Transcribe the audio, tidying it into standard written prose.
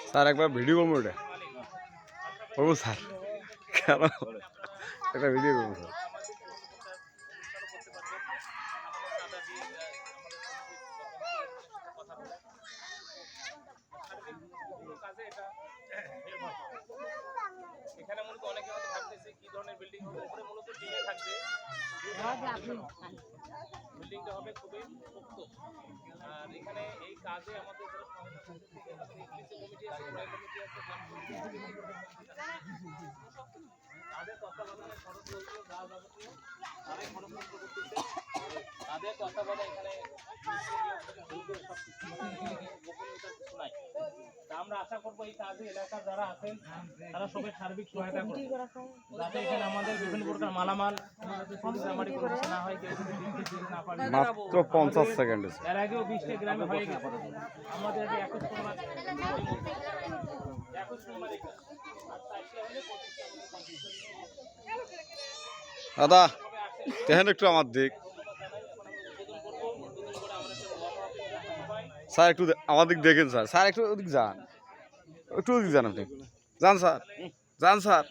sir একবার video করবো এটা করবো স্যার কেন একটা ভিডিও করবো স্যার এখানে মূলত অনেকে হয়তো ভাবতেছে কি ধরনের বিল্ডিং হবে উপরে মূলত টিনে থাকবে বিল্ডিংটা হবে খুবই পোক্ত আর এখানে এই কাজে আমাদের যারা ইংলিশে কমিটি আছে প্রায় কমিটি আছে তাদের তত্ত্বাবধানে খরচ চলছে যা যাবতীয় তারাই খরচ করতেছে তাদের তত্ত্বাবধানে এখানে গোপনীয়তার কিছু নাই আমরা আশা করবো এই কাজে এলাকার যারা আছেন তারা সবাই সার্বিক সহায়তা করবে যাতে এখানে আমাদের বিভিন্ন প্রকার মালামাল না হয় মাত্র 50 সেকেন্ড এর আগেও 20টা গ্রামে হয়ে গেছে আমাদের দাদা দেখেন একটু আমার দিক স্যার একটু আমার দিক দেখেন স্যার স্যার একটু ওদিক যান একটু ওদিক যান আপনি যান স্যার যান স্যার